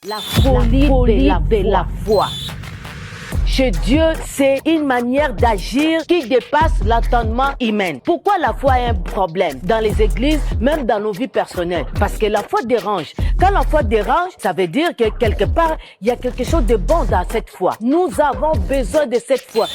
La folie de la foi. Chez Dieu, c'est une manière d'agir qui dépasse l'entendement humain. Pourquoi la foi est un problème dans les églises, même dans nos vies personnelles? Parce que la foi dérange. Quand la foi dérange, ça veut dire que quelque part, il y a quelque chose de bon dans cette foi. Nous avons besoin de cette foi.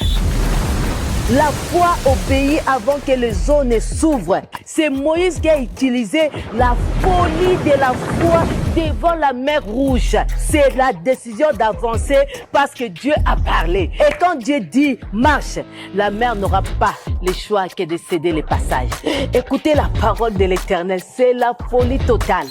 La foi obéit avant que les eaux ne s'ouvrent. C'est Moïse qui a utilisé la folie de la foi devant la mer Rouge. C'est la décision d'avancer parce que Dieu a parlé. Et quand Dieu dit marche, la mer n'aura pas le choix que de céder le passage. Écoutez la parole de l'Éternel, c'est la folie totale.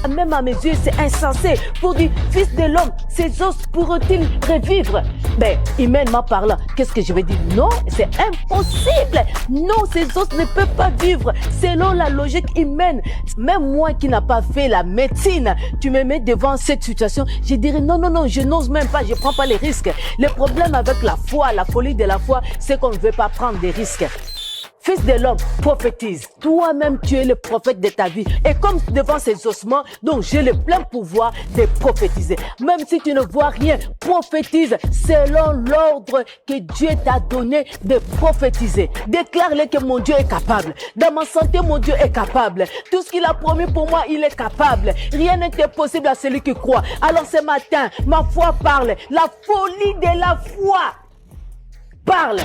Même à mes yeux, c'est insensé. Pour dire, fils de l'homme, ces os pourront-ils revivre? Ben, humainement parlant, qu'est-ce que je vais dire? Non, c'est impossible. Non, ces os ne peuvent pas vivre selon la logique humaine. Même moi qui n'a pas fait la médecine, tu me mets devant cette situation, je dirais non, je n'ose même pas, je prends pas les risques. Le problème avec la foi, la folie de la foi, c'est qu'on ne veut pas prendre des risques. Fils de l'homme, prophétise. Toi-même, tu es le prophète de ta vie. Et comme devant ces ossements, donc j'ai le plein pouvoir de prophétiser. Même si tu ne vois rien, prophétise selon l'ordre que Dieu t'a donné de prophétiser. Déclare-le que mon Dieu est capable. Dans ma santé, mon Dieu est capable. Tout ce qu'il a promis pour moi, il est capable. Rien n'est impossible à celui qui croit. Alors ce matin, ma foi parle. La folie de la foi parle.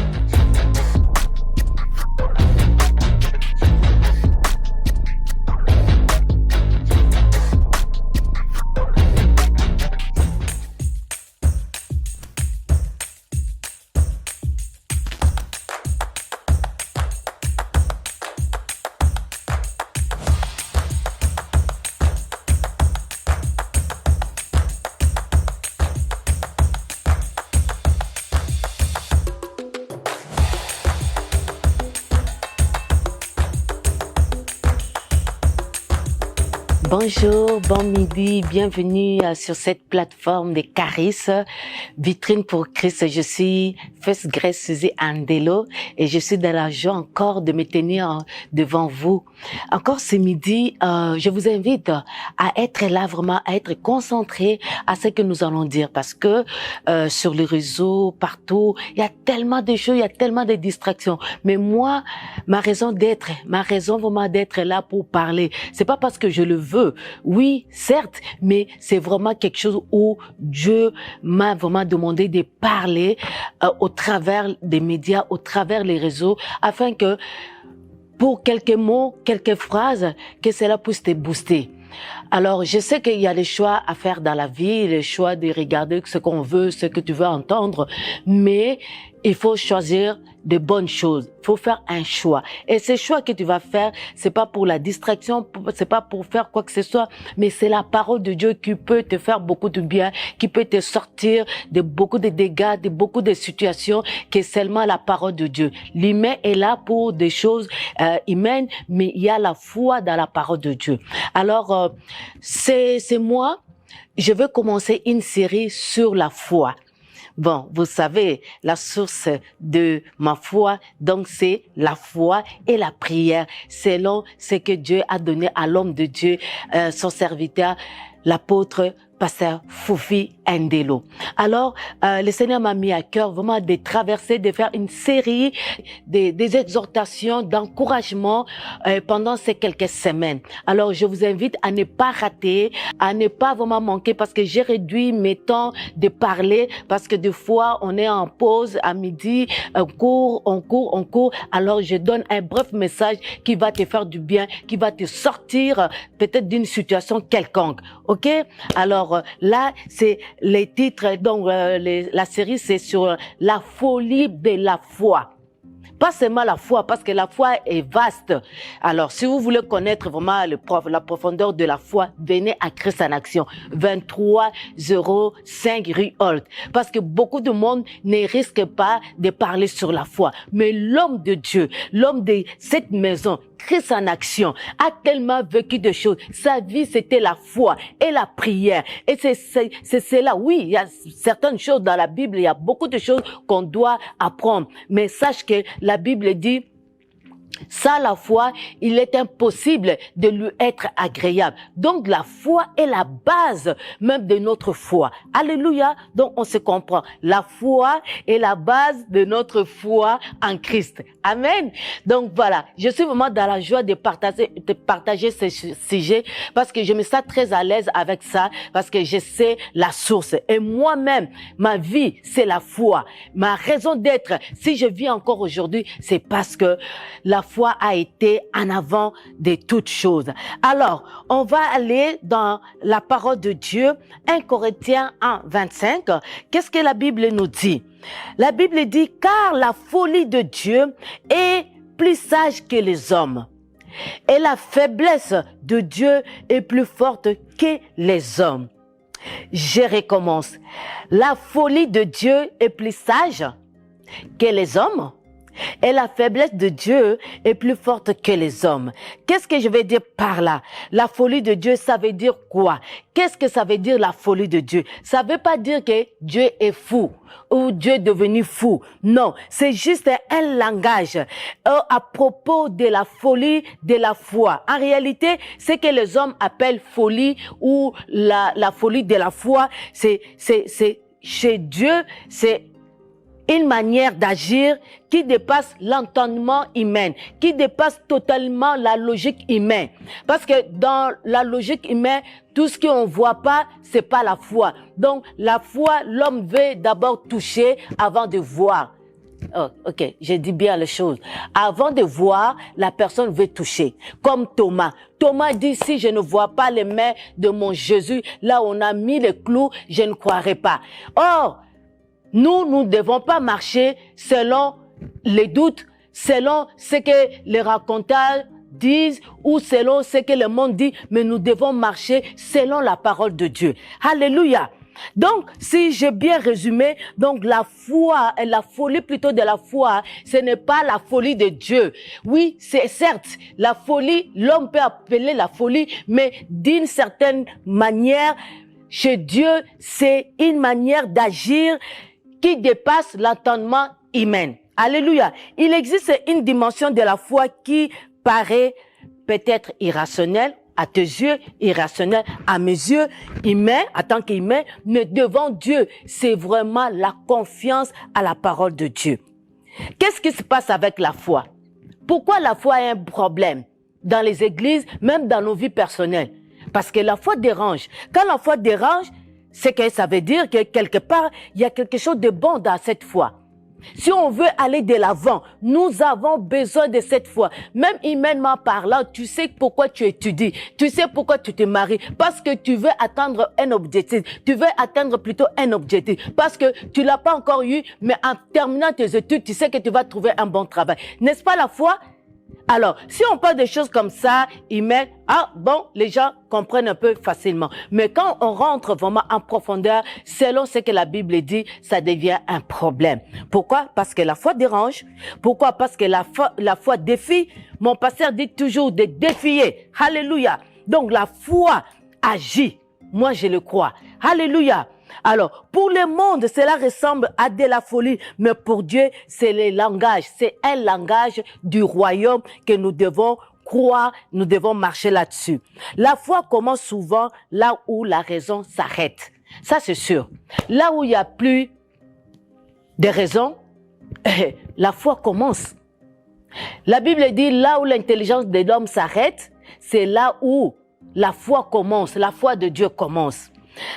Bonjour, bon midi, bienvenue sur cette plateforme de Caris, vitrine pour Christ. Je suis First Grace Suzy Andelo et je suis dans la joie encore de me tenir devant vous. Encore ce midi, je vous invite à être là vraiment, à être concentré à ce que nous allons dire parce que sur les réseaux, partout, il y a tellement de choses, il y a tellement de distractions. Mais moi, ma raison vraiment d'être là pour parler, c'est pas parce que je le veux. Oui, certes, mais c'est vraiment quelque chose où Dieu m'a vraiment demandé de parler au travers des médias, au travers des réseaux, afin que pour quelques mots, quelques phrases, que cela puisse te booster. Alors, je sais qu'il y a des choix à faire dans la vie, les choix de regarder ce qu'on veut, ce que tu veux entendre, mais il faut choisir de bonnes choses. Il faut faire un choix. Et ce choix que tu vas faire, c'est pas pour la distraction, c'est pas pour faire quoi que ce soit, mais c'est la parole de Dieu qui peut te faire beaucoup de bien, qui peut te sortir de beaucoup de dégâts, de beaucoup de situations, que seulement la parole de Dieu. L'humain est là pour des choses humaines, mais il y a la foi dans la parole de Dieu. Alors, c'est moi, je veux commencer une série sur la foi. Bon, vous savez, la source de ma foi, donc c'est la foi et la prière, selon ce que Dieu a donné à l'homme de Dieu, son serviteur, l'apôtre Pasteur Foufi Ndelo. Alors, le Seigneur m'a mis à cœur vraiment de traverser, de faire une série des exhortations, d'encouragement pendant ces quelques semaines. Alors, je vous invite à ne pas rater, à ne pas vraiment manquer parce que j'ai réduit mes temps de parler parce que des fois, on est en pause à midi, on court. Alors, je donne un bref message qui va te faire du bien, qui va te sortir peut-être d'une situation quelconque. OK? Alors, là, c'est les titres, donc la série, c'est sur la folie de la foi. Pas seulement la foi, parce que la foi est vaste. Alors, si vous voulez connaître vraiment la profondeur de la foi, venez à Christ en Action, 2305 rue Holt. Parce que beaucoup de monde ne risque pas de parler sur la foi. Mais l'homme de Dieu, l'homme de cette maison, Christ en Action, a tellement vécu de choses. Sa vie, c'était la foi et la prière. Et c'est cela. Oui, il y a certaines choses dans la Bible, il y a beaucoup de choses qu'on doit apprendre. Mais sache que la Bible dit Sans la foi, il est impossible de lui être agréable. Donc la foi est la base même de notre foi. Alléluia. Donc on se comprend. La foi est la base de notre foi en Christ. Amen. Donc voilà, je suis vraiment dans la joie de partager ce sujet parce que je me sens très à l'aise avec ça, parce que je sais la source. Et moi-même, ma vie, c'est la foi. Ma raison d'être, si je vis encore aujourd'hui, c'est parce que la foi a été en avant de toutes choses. Alors, on va aller dans la parole de Dieu, 1 Corinthiens 1, 25. Qu'est-ce que la Bible nous dit? La Bible dit, car la folie de Dieu est plus sage que les hommes, et la faiblesse de Dieu est plus forte que les hommes. Je recommence. La folie de Dieu est plus sage que les hommes, et la faiblesse de Dieu est plus forte que les hommes. Qu'est-ce que je vais dire par là? La folie de Dieu, ça veut dire quoi? Qu'est-ce que ça veut dire la folie de Dieu? Ça veut pas dire que Dieu est fou ou Dieu est devenu fou. Non, c'est juste un langage à propos de la folie de la foi. En réalité, ce que les hommes appellent folie ou la folie de la foi, c'est chez Dieu, c'est une manière d'agir qui dépasse l'entendement humain, qui dépasse totalement la logique humaine. Parce que dans la logique humaine, tout ce qu'on voit pas, c'est pas la foi. Donc, la foi, l'homme veut d'abord toucher avant de voir. Oh, ok, j'ai dit bien les choses. Avant de voir, la personne veut toucher. Comme Thomas. Thomas dit, si je ne vois pas les mains de mon Jésus, là où on a mis les clous, je ne croirai pas. Or, nous ne devons pas marcher selon les doutes, selon ce que les raconteurs disent ou selon ce que le monde dit, mais nous devons marcher selon la parole de Dieu. Alléluia. Donc, si j'ai bien résumé, donc la foi, la folie plutôt de la foi, ce n'est pas la folie de Dieu. Oui, c'est certes, la folie, l'homme peut appeler la folie, mais d'une certaine manière, chez Dieu, c'est une manière d'agir qui dépasse l'entendement humain. Alléluia. Il existe une dimension de la foi qui paraît peut-être irrationnelle, à tes yeux, irrationnelle, à mes yeux, humain, en tant qu'humain, mais devant Dieu, c'est vraiment la confiance à la parole de Dieu. Qu'est-ce qui se passe avec la foi? Pourquoi la foi est un problème dans les églises, même dans nos vies personnelles? Parce que la foi dérange. Quand la foi dérange, c'est que ça veut dire que quelque part, il y a quelque chose de bon dans cette foi. Si on veut aller de l'avant, nous avons besoin de cette foi. Même humainement parlant, tu sais pourquoi tu étudies, tu sais pourquoi tu te maries, parce que tu veux atteindre un objectif, tu veux atteindre plutôt un objectif, parce que tu l'as pas encore eu, mais en terminant tes études, tu sais que tu vas trouver un bon travail. N'est-ce pas la foi? Alors, si on parle de choses comme ça, humaines, les gens comprennent un peu facilement. Mais quand on rentre vraiment en profondeur, selon ce que la Bible dit, ça devient un problème. Pourquoi? Parce que la foi dérange. Pourquoi? Parce que la foi défie. Mon pasteur dit toujours de défier. Alléluia. Donc, la foi agit. Moi, je le crois. Alléluia. Alors, pour le monde, cela ressemble à de la folie, mais pour Dieu, c'est le langage, c'est un langage du royaume que nous devons croire, nous devons marcher là-dessus. La foi commence souvent là où la raison s'arrête. Ça, c'est sûr. Là où il n'y a plus de raison, la foi commence. La Bible dit là où l'intelligence de l'homme s'arrête, c'est là où la foi commence, la foi de Dieu commence.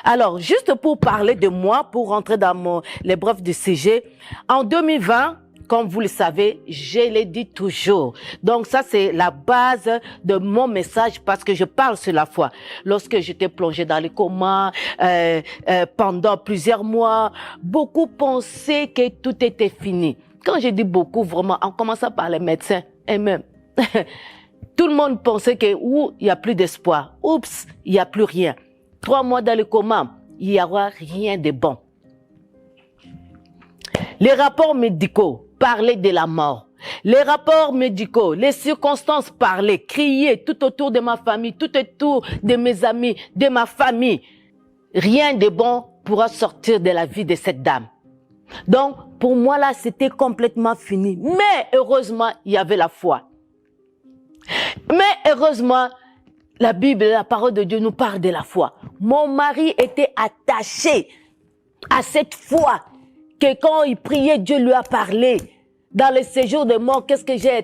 Alors, juste pour parler de moi, pour rentrer dans l'épreuve du sujet, en 2020, comme vous le savez, je l'ai dit toujours. Donc ça, c'est la base de mon message parce que je parle sur la foi. Lorsque j'étais plongée dans les comas, pendant plusieurs mois, beaucoup pensaient que tout était fini. Quand je dis beaucoup, vraiment, en commençant par les médecins et même, tout le monde pensait que, il n'y a plus d'espoir. Oups, il n'y a plus rien. 3 mois dans le coma, il n'y aura rien de bon. Les rapports médicaux parlaient de la mort. Les rapports médicaux, les circonstances parlaient, criaient tout autour de ma famille, tout autour de mes amis, de ma famille. Rien de bon pourra sortir de la vie de cette dame. Donc, pour moi là, c'était complètement fini. Mais heureusement, il y avait la foi. Mais heureusement, la Bible, la parole de Dieu nous parle de la foi. Mon mari était attaché à cette foi que quand il priait, Dieu lui a parlé. Dans le séjour de mort, qu'est-ce que j'ai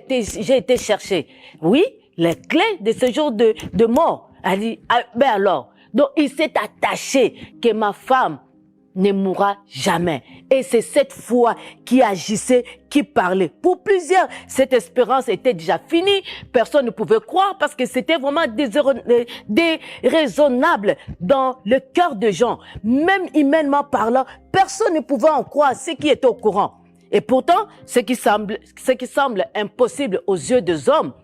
été chercher? Oui, les clés de séjour de mort. Elle dit, ah, ben alors, donc il s'est attaché que ma femme ne mourra jamais. Et c'est cette foi qui agissait, qui parlait. Pour plusieurs, cette espérance était déjà finie. Personne ne pouvait croire parce que c'était vraiment déraisonnable dans le cœur des gens. Même humainement parlant, personne ne pouvait en croire, ceux qui étaient au courant. Et pourtant, ce qui semble impossible aux yeux des hommes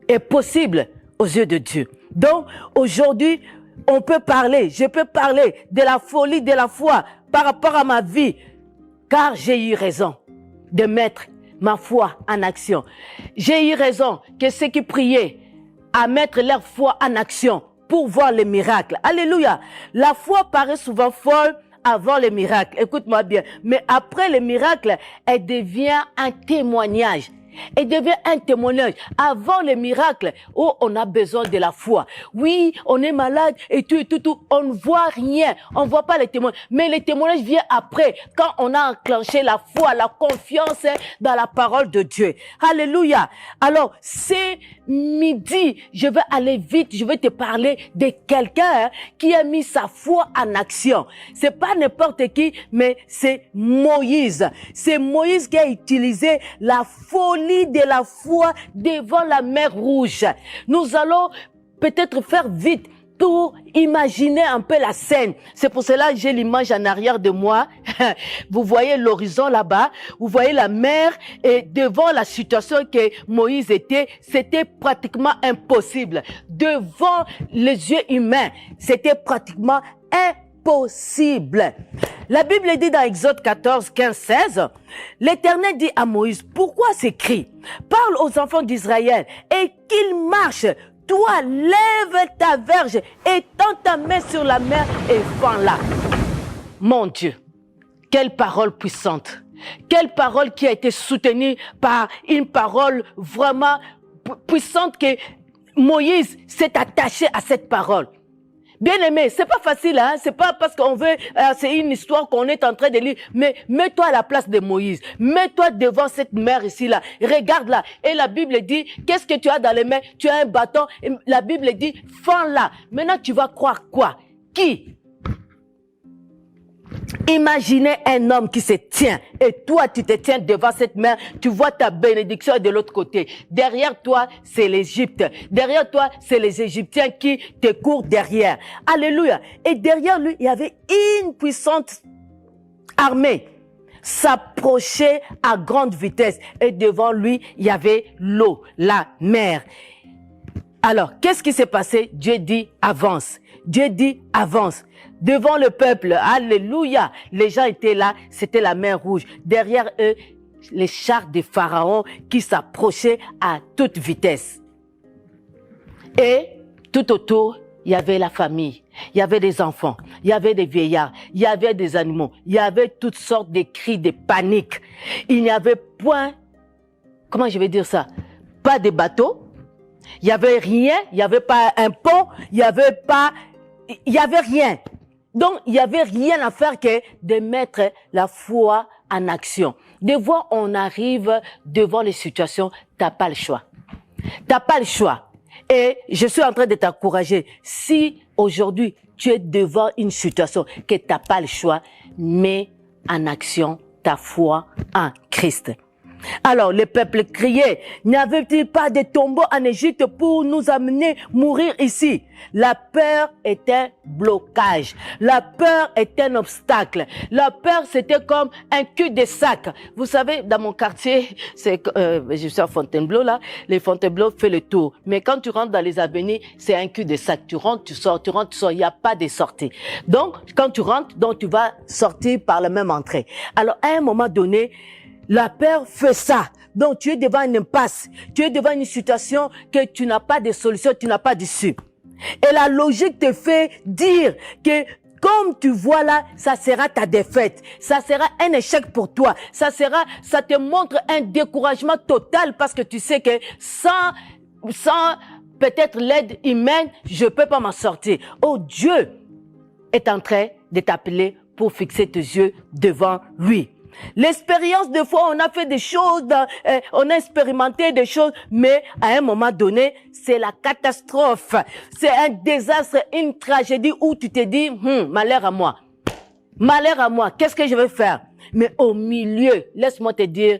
est possible aux yeux de Dieu. Donc, aujourd'hui, je peux parler de la folie de la foi par rapport à ma vie, car j'ai eu raison de mettre ma foi en action. J'ai eu raison que ceux qui priaient à mettre leur foi en action pour voir les miracles. Alléluia. La foi paraît souvent folle avant les miracles. Écoute-moi bien. Mais après les miracles, elle devient un témoignage. Elle devient un témoignage. Avant les miracles, on a besoin de la foi. Oui, on est malade et tout. On ne voit rien. On ne voit pas les témoignages. Mais les témoignages viennent après, quand on a enclenché la foi, la confiance dans la parole de Dieu. Alléluia. Alors, c'est midi. Je vais aller vite. Je vais te parler de quelqu'un qui a mis sa foi en action. C'est pas n'importe qui, mais c'est Moïse. C'est Moïse qui a utilisé la folie de la foi devant la mer Rouge. Nous allons peut-être faire vite pour imaginer un peu la scène. C'est pour cela que j'ai l'image en arrière de moi. Vous voyez l'horizon là-bas, vous voyez la mer et devant la situation que Moïse était, c'était pratiquement impossible. Devant les yeux humains, c'était pratiquement impossible. La Bible dit dans Exode 14, 15, 16, l'Éternel dit à Moïse, pourquoi ces cris? Parle aux enfants d'Israël et qu'ils marchent. Toi, lève ta verge et tends ta main sur la mer et fends-la. Mon Dieu, quelle parole puissante. Quelle parole qui a été soutenue par une parole vraiment puissante que Moïse s'est attaché à cette parole. Bien aimé, c'est pas facile, hein. C'est pas parce qu'on veut, c'est une histoire qu'on est en train de lire. Mais mets-toi à la place de Moïse. Mets-toi devant cette mer ici, là. Regarde-la. Et la Bible dit, qu'est-ce que tu as dans les mains? Tu as un bâton. Et la Bible dit, fends-la. Maintenant, tu vas croire quoi? Qui? Imaginez un homme qui se tient et toi tu te tiens devant cette mer, tu vois ta bénédiction de l'autre côté. Derrière toi, c'est l'Égypte. Derrière toi, c'est les Égyptiens qui te courent derrière. Alléluia. Et derrière lui, il y avait une puissante armée s'approchait à grande vitesse et devant lui, il y avait l'eau, la mer. Alors, qu'est-ce qui s'est passé? Dieu dit avance. Dieu dit avance. Devant le peuple, alléluia, les gens étaient là, c'était la mer Rouge. Derrière eux, les chars de Pharaon qui s'approchaient à toute vitesse. Et tout autour, il y avait la famille, il y avait des enfants, il y avait des vieillards, il y avait des animaux, il y avait toutes sortes de cris de panique. Il n'y avait point, comment je vais dire ça, pas de bateau, il n'y avait rien, il n'y avait pas un pont, il n'y avait rien. Donc, il n'y avait rien à faire que de mettre la foi en action. Des fois, on arrive devant les situations, t'as pas le choix. T'as pas le choix. Et je suis en train de t'encourager. Si aujourd'hui, tu es devant une situation que t'as pas le choix, mets en action ta foi en Christ. Alors, le peuple criait, n'y avait-il pas de tombeaux en Égypte pour nous amener mourir ici? La peur est un blocage. La peur est un obstacle. La peur, c'était comme un cul-de-sac. Vous savez, dans mon quartier, je suis à Fontainebleau, là, les Fontainebleau fait le tour. Mais quand tu rentres dans les avenues, c'est un cul-de-sac. Tu rentres, tu sors, tu rentres, tu sors. Il n'y a pas de sortie. Donc, quand tu rentres, donc tu vas sortir par la même entrée. Alors, à un moment donné, la peur fait ça. Donc, tu es devant une impasse. Tu es devant une situation que tu n'as pas de solution, tu n'as pas d'issue. Et la logique te fait dire que comme tu vois là, ça sera ta défaite. Ça sera un échec pour toi. Ça te montre un découragement total parce que tu sais que sans sans peut-être l'aide humaine, je ne peux pas m'en sortir. Oh, Dieu est en train de t'appeler pour fixer tes yeux devant lui. L'expérience, de fois, on a fait des choses, on a expérimenté des choses, mais à un moment donné, c'est la catastrophe. C'est un désastre, une tragédie où tu te dis, malheur à moi. Malheur à moi, qu'est-ce que je vais faire? Mais au milieu, laisse-moi te dire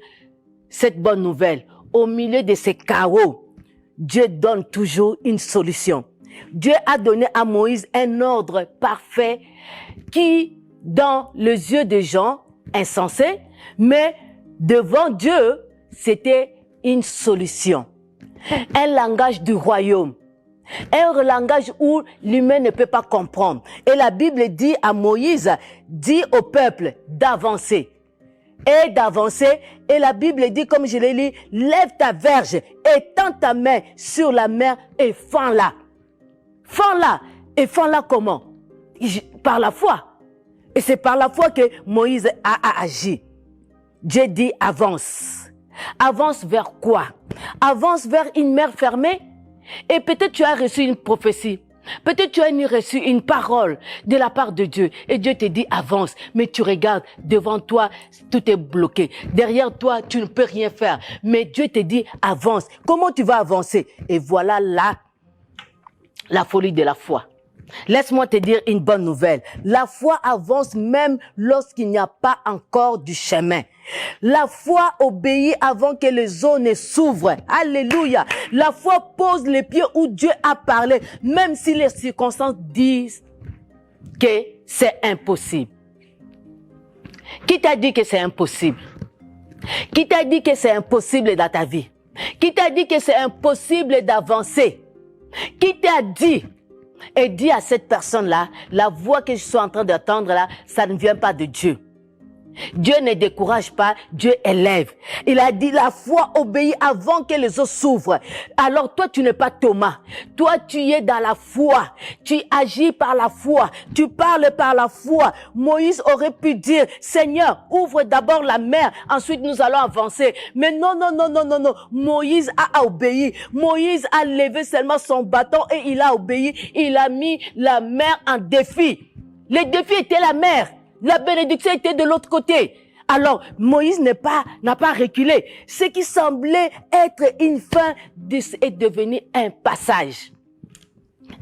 cette bonne nouvelle. Au milieu de ces chaos, Dieu donne toujours une solution. Dieu a donné à Moïse un ordre parfait qui, dans les yeux des gens, insensé, mais devant Dieu, c'était une solution. Un langage du royaume. Un langage où l'humain ne peut pas comprendre. Et la Bible dit à Moïse, dit au peuple d'avancer. Et d'avancer. Et la Bible dit, comme je l'ai lu, lève ta verge, étends ta main sur la mer et fends-la. Fends-la. Et fends-la comment? Par la foi. Et c'est par la foi que Moïse a agi. Dieu dit avance. Avance vers quoi? Avance vers une mer fermée. Et peut-être tu as reçu une prophétie. Peut-être tu as reçu une parole de la part de Dieu. Et Dieu te dit avance. Mais tu regardes devant toi, tout est bloqué. Derrière toi, tu ne peux rien faire. Mais Dieu te dit avance. Comment tu vas avancer? Et voilà là, la folie de la foi. Laisse-moi te dire une bonne nouvelle. La foi avance même lorsqu'il n'y a pas encore du chemin. La foi obéit avant que les eaux ne s'ouvrent. Alléluia. La foi pose les pieds où Dieu a parlé, même si les circonstances disent que c'est impossible. Qui t'a dit que c'est impossible? Qui t'a dit que c'est impossible dans ta vie? Qui t'a dit que c'est impossible d'avancer? Qui t'a dit? Et dis à cette personne-là, la voix que je suis en train d'entendre là, ça ne vient pas de Dieu. Dieu ne décourage pas, Dieu élève. Il a dit la foi obéit avant que les eaux s'ouvrent. Alors toi tu n'es pas Thomas. Toi tu es dans la foi. Tu agis par la foi. Tu parles par la foi. Moïse aurait pu dire, Seigneur, ouvre d'abord la mer, ensuite nous allons avancer. Mais non. Moïse a obéi. Moïse a levé seulement son bâton et il a obéi. Il a mis la mer en défi. Le défi était la mer. La bénédiction était de l'autre côté. Alors, Moïse n'a pas reculé. Ce qui semblait être une fin est devenu un passage.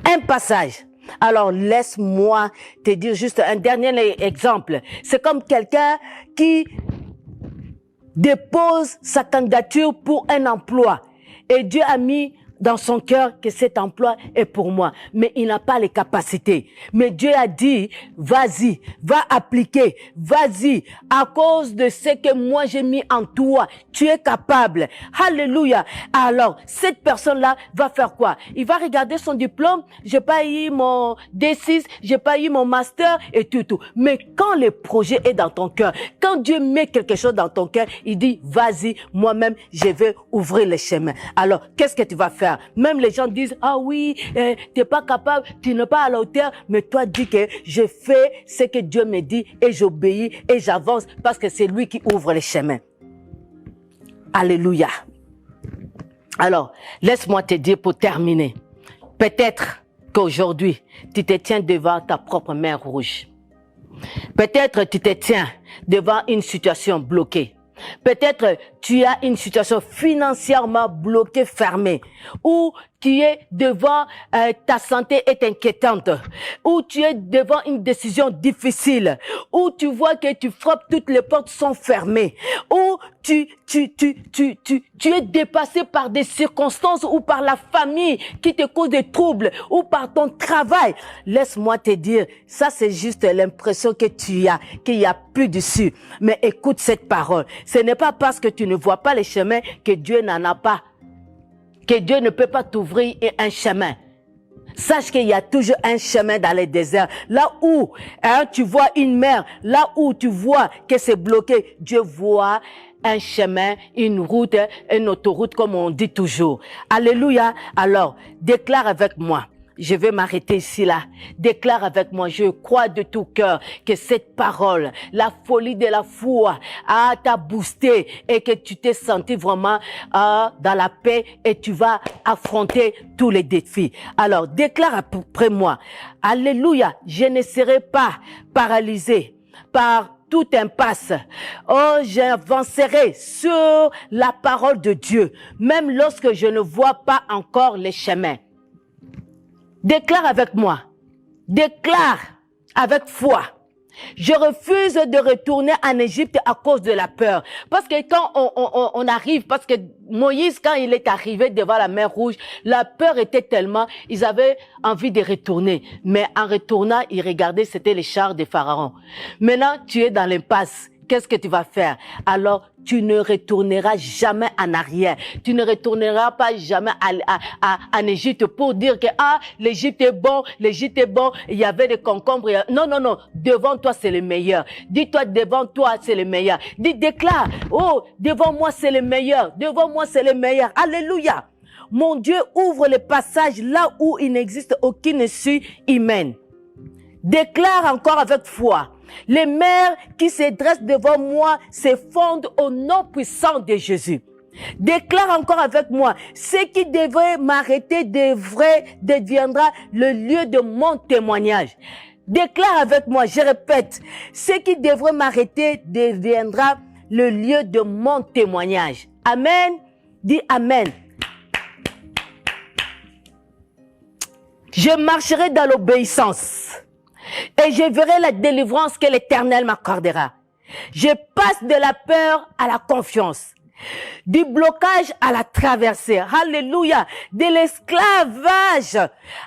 Un passage. Alors, laisse-moi te dire juste un dernier exemple. C'est comme quelqu'un qui dépose sa candidature pour un emploi. Et Dieu a mis dans son cœur que cet emploi est pour moi. Mais il n'a pas les capacités. Mais Dieu a dit, vas-y, va appliquer, vas-y. À cause de ce que moi j'ai mis en toi, tu es capable. Alléluia. Alors, cette personne-là va faire quoi? Il va regarder son diplôme, j'ai pas eu mon D6, j'ai pas eu mon master et tout. Mais quand le projet est dans ton cœur, quand Dieu met quelque chose dans ton cœur, il dit, vas-y, moi-même, je vais ouvrir les chemins. Alors, qu'est-ce que tu vas faire? Même les gens disent, ah oui, t'es pas capable, tu n'es pas à la hauteur, mais toi dis que je fais ce que Dieu me dit et j'obéis et j'avance parce que c'est lui qui ouvre les chemins. Alléluia. Alors, laisse-moi te dire pour terminer, peut-être qu'aujourd'hui, tu te tiens devant ta propre mer rouge. Peut-être tu te tiens devant une situation bloquée. Peut-être tu as une situation financièrement bloquée, fermée, ou tu es devant ta santé est inquiétante, ou tu es devant une décision difficile, ou tu vois que tu frappes, toutes les portes sont fermées, ou tu es dépassé par des circonstances ou par la famille qui te cause des troubles, ou par ton travail. Laisse-moi te dire, ça c'est juste l'impression que tu as, qu'il n'y a plus dessus. Mais écoute cette parole. Ce n'est pas parce que tu ne vois pas les chemins que Dieu n'en a pas. Que Dieu ne peut pas t'ouvrir un chemin. Sache qu'il y a toujours un chemin dans les déserts. Là où tu vois une mer, là où tu vois que c'est bloqué, Dieu voit un chemin, une route, une autoroute comme on dit toujours. Alléluia. Alors, déclare avec moi. je vais m'arrêter ici là. Déclare avec moi, je crois de tout cœur que cette parole, la folie de la foi, t'a boosté et que tu t'es senti vraiment dans la paix et tu vas affronter tous les défis. Alors, déclare après moi, alléluia, je ne serai pas paralysé par toute impasse. Oh, j'avancerai sur la parole de Dieu, même lorsque je ne vois pas encore les chemins. Déclare avec moi. Déclare avec foi. Je refuse de retourner en Égypte à cause de la peur. Parce que quand on arrive, parce que Moïse, quand il est arrivé devant la mer Rouge, la peur était tellement, ils avaient envie de retourner. Mais en retournant, ils regardaient, c'était les chars des pharaons. Maintenant, tu es dans l'impasse. Qu'est-ce que tu vas faire? Alors, tu ne retourneras jamais en arrière. Tu ne retourneras pas jamais en Égypte pour dire que, l'Égypte est bon, il y avait des concombres. Non, non, non. Devant toi, c'est le meilleur. Dis-toi, devant toi, c'est le meilleur. Déclare, oh, devant moi, c'est le meilleur. Devant moi, c'est le meilleur. Alléluia. Mon Dieu ouvre les passages là où il n'existe aucune issue humaine. Déclare encore avec foi. Les mers qui se dressent devant moi se fondent au nom puissant de Jésus. Déclare encore avec moi, ce qui devrait m'arrêter deviendra le lieu de mon témoignage. Déclare avec moi, je répète, ce qui devrait m'arrêter deviendra le lieu de mon témoignage. Amen. Dis Amen. Je marcherai dans l'obéissance. Et je verrai la délivrance que l'Éternel m'accordera. Je passe de la peur à la confiance, du blocage à la traversée. Alléluia. De l'esclavage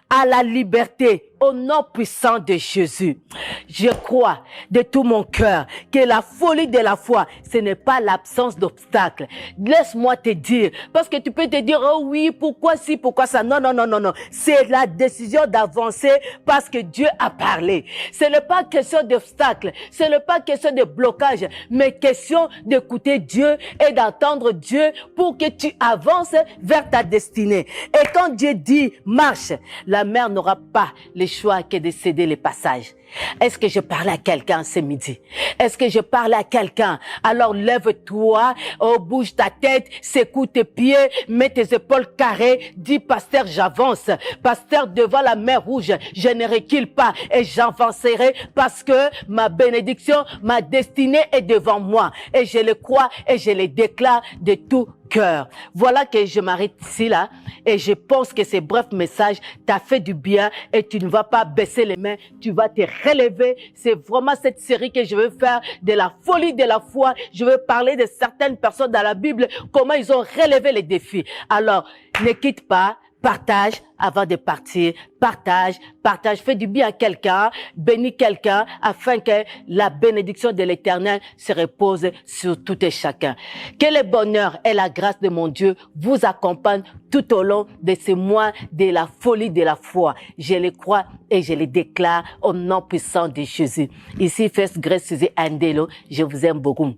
à la liberté. Au nom puissant de Jésus. Je crois de tout mon cœur que la folie de la foi, ce n'est pas l'absence d'obstacles. Laisse-moi te dire, parce que tu peux te dire, oh oui, pourquoi si, pourquoi ça. Non, non, non, non, non. C'est la décision d'avancer parce que Dieu a parlé. Ce n'est pas question d'obstacles, ce n'est pas question de blocage, mais question d'écouter Dieu et d'entendre Dieu pour que tu avances vers ta destinée. Et quand Dieu dit, marche, la mer n'aura pas le choix que de céder les passages. Est-ce que je parlais à quelqu'un ce midi? Est-ce que je parlais à quelqu'un? Alors lève-toi, bouge ta tête, secoue tes pieds, mets tes épaules carrées, dis pasteur j'avance, pasteur devant la mer Rouge, je ne recule pas et j'avancerai parce que ma bénédiction, ma destinée est devant moi et je le crois et je le déclare de tout cœur. Voilà que je m'arrête ici là et je pense que ce bref message t'a fait du bien et tu ne vas pas baisser les mains, tu vas te relever. C'est vraiment cette série que je veux faire de la folie de la foi. Je veux parler de certaines personnes dans la Bible, comment ils ont relevé les défis. Alors, ne quitte pas. Partage avant de partir, partage, fais du bien à quelqu'un, bénis quelqu'un afin que la bénédiction de l'Éternel se repose sur tout et chacun. Que le bonheur et la grâce de mon Dieu vous accompagnent tout au long de ces mois de la folie de la foi. Je le crois et je le déclare au nom puissant de Jésus. Ici, First Grace Suzy Andelo, je vous aime beaucoup.